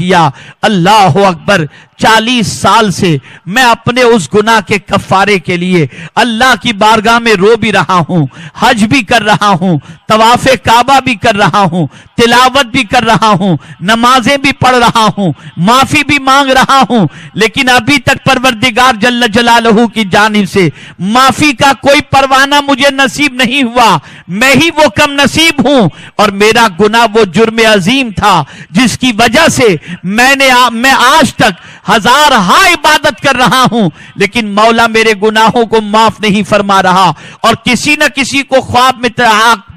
کیا. اللہ اکبر. 40 سال سے میں اپنے اس گناہ کے کفارے کے لیے اللہ کی بارگاہ میں رو بھی رہا ہوں, حج بھی کر رہا ہوں, طواف کعبہ بھی کر رہا ہوں, تلاوت بھی کر رہا ہوں, نمازیں بھی پڑھ رہا ہوں, معافی بھی مانگ رہا ہوں, لیکن ابھی تک پروردگار جل جلالہ کی جانب سے معافی کا کوئی پروانہ مجھے نصیب نہیں ہوا. میں ہی وہ کم نصیب ہوں, اور میرا گناہ وہ جرم عظیم تھا جس کی وجہ سے میں آج تک ہزارہا عبادت کر رہا ہوں, لیکن مولا میرے گناہوں کو معاف نہیں فرما رہا. اور کسی نہ کسی کو خواب میں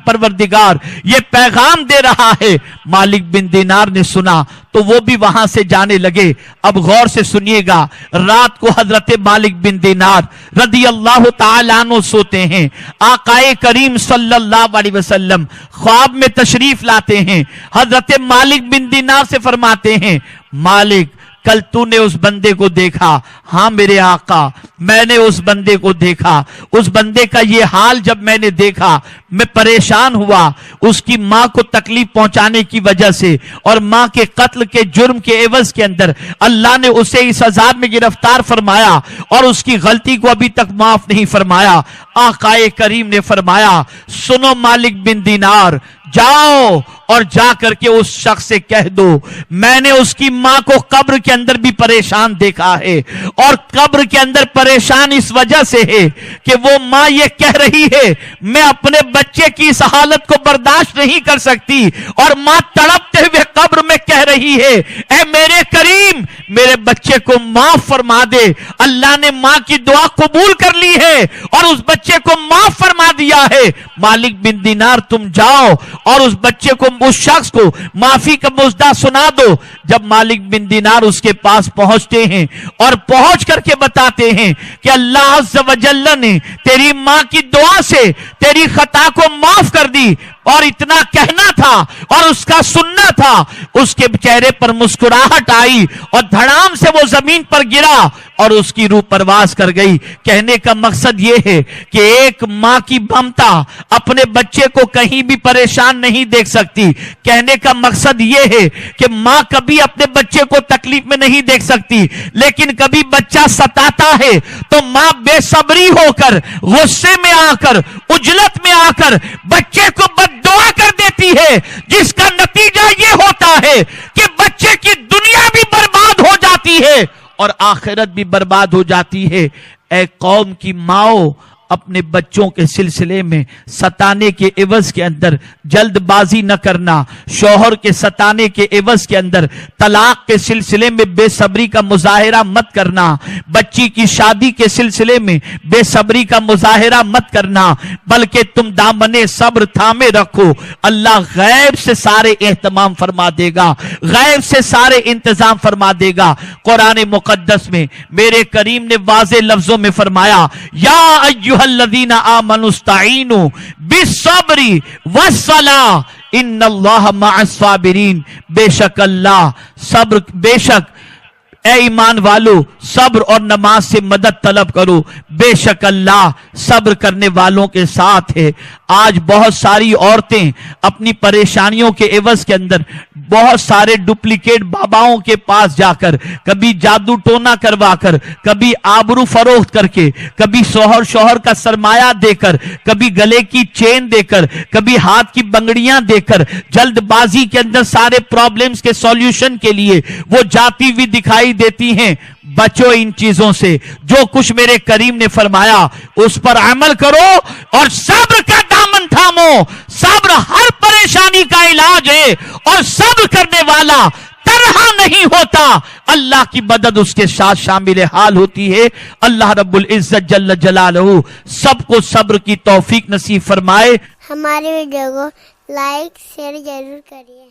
پروردگار یہ پیغام دے رہا ہے. مالک بن دینار نے سنا تو وہ بھی وہاں سے جانے لگے. اب غور سے سنیے گا, رات کو حضرت مالک بن دینار رضی اللہ تعالیٰ عنہ سوتے ہیں. آقائے کریم صلی اللہ علیہ وسلم خواب میں تشریف لاتے ہیں. حضرت مالک بن دینار سے فرماتے ہیں, مالک کل تو نے اس بندے کو دیکھا؟ ہاں میرے آقا, میں نے اس بندے کو دیکھا. اس بندے کا یہ حال جب میں نے دیکھا میں پریشان ہوا. اس کی ماں کو تکلیف پہنچانے کی وجہ سے اور ماں کے قتل کے جرم کے عوض کے اندر اللہ نے اسے اس عذاب میں گرفتار فرمایا اور اس کی غلطی کو ابھی تک معاف نہیں فرمایا. آقائے کریم نے فرمایا, سنو مالک بن دینار, جاؤ اور جا کر کے اس شخص سے کہہ دو میں نے اس کی ماں کو قبر کے اندر بھی پریشان دیکھا ہے, اور قبر کے اندر پریشان اس وجہ سے ہے کہ وہ ماں یہ کہہ رہی ہے میں اپنے بچے کی اس حالت کو برداشت نہیں کر سکتی, اور ماں تڑپتے ہوئے قبر میں کہہ رہی ہے اے میرے کریم میرے بچے کو معاف فرما دے. اللہ نے ماں کی دعا قبول کر لی ہے اور اس بچے کو معاف فرما دیا ہے. مالک بن دینار تم جاؤ اور اس بچے کو, اس شخص کو معافی کا مژدہ سنا دو. جب مالک بن دینار اس کے پاس پہنچتے ہیں اور پہنچ کر کے بتاتے ہیں کہ اللہ عز و جل نے تیری ماں کی دعا سے تیری خطا کو معاف کر دی, اور اتنا کہنا تھا اور اس کا سننا تھا, اس کے چہرے پر مسکراہٹ آئی اور دھڑام سے وہ زمین پر گرا اور اس کی روح پرواز کر گئی. کہنے کا مقصد یہ ہے کہ ایک ماں کی ممتا اپنے بچے کو کہیں بھی پریشان نہیں دیکھ سکتی. کہنے کا مقصد یہ ہے کہ ماں کبھی اپنے بچے کو تکلیف میں نہیں دیکھ سکتی, لیکن کبھی بچہ ستاتا ہے تو ماں بے صبری ہو کر, غصے میں آ کر, عجلت میں آ کر بچے کو دعا کر دیتی ہے, جس کا نتیجہ یہ ہوتا ہے کہ بچے کی دنیا بھی برباد ہو جاتی ہے اور آخرت بھی برباد ہو جاتی ہے. اے قوم کی ماؤں, اپنے بچوں کے سلسلے میں ستانے کے عوض کے اندر جلد بازی نہ کرنا, شوہر کے ستانے کے عوض کے اندر طلاق کے سلسلے میں بے صبری کا مظاہرہ مت کرنا, بچی کی شادی کے سلسلے میں بے صبری کا مظاہرہ مت کرنا, بلکہ تم دامنے صبر تھامے رکھو. اللہ غیب سے سارے اہتمام فرما دے گا, غیب سے سارے انتظام فرما دے گا. قرآن مقدس میں میرے کریم نے واضح لفظوں میں فرمایا, یا ایھا الذین آمنوا استعینوا بالصبر والصلاۃ ان اللہ مع الصابرین. بے شک اللہ صبر, بے شک اے ایمان والو صبر اور نماز سے مدد طلب کرو, بے شک اللہ صبر کرنے والوں کے ساتھ ہے. آج بہت ساری عورتیں اپنی پریشانیوں کے عوض کے اندر بہت سارے ڈپلیکیٹ باباؤں کے پاس جا کر, کبھی جادو ٹونا کروا کر, کبھی آبرو فروخت کر کے, کبھی شوہر کا سرمایہ دے کر, کبھی گلے کی چین دے کر, کبھی ہاتھ کی بنگڑیاں دے کر, جلد بازی کے اندر سارے پرابلمز کے سولوشن کے لیے وہ جاتی ہوئی دکھائی دیتی ہیں. بچو ان چیزوں سے. جو کچھ میرے کریم نے فرمایا اس پر عمل کرو اور صبر کا دامن تھامو. صبر ہر پریشانی کا علاج ہے, اور صبر کرنے والا تنہا نہیں ہوتا, اللہ کی مدد اس کے ساتھ شامل حال ہوتی ہے. اللہ رب العزت جل جلالہ سب کو صبر کی توفیق نصیب فرمائے. ہمارے ویڈیو کو لائک شیئر ضرور کریے.